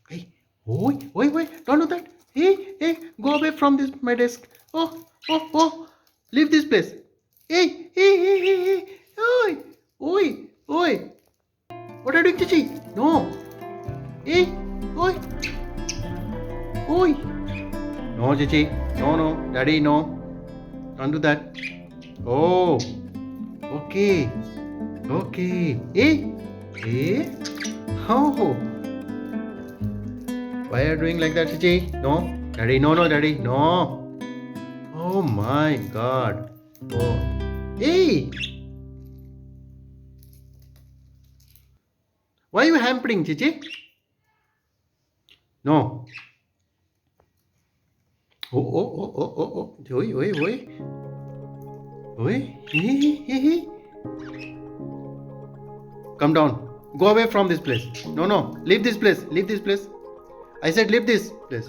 Hey, oi, don't do that. Hey, go away from this my desk. Oh, leave this place. Hey, oi. What are you doing, Chichi? No. Hey, oi. No, Chichi. No, Daddy, no. Don't do that. Oh, okay. Hey. Oh. Why are you doing like that, Chichi? No, Daddy, no, Daddy, no. Oh my God. Oh, hey. Why are you hampering, Chichi? No. Oh. Oi. Come down. Go away from this place. No. Leave this place. I said leave this place.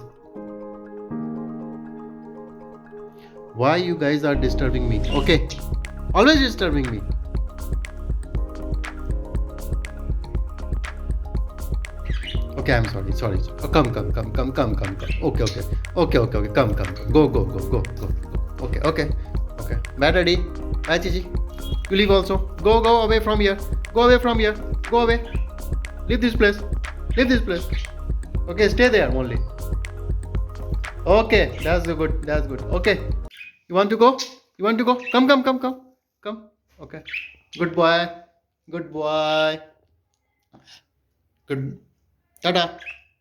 Why you guys are disturbing me? Okay. Always disturbing me. Okay, I'm sorry. Oh, come. Okay. Come. Go. Okay. Bye, Daddy. Bye, Chichi. You leave also. Go away from here. Go away. Leave this place. Okay, stay there only. Okay, that's good. Okay. You want to go? Come. Okay. Good boy. Good. Tata.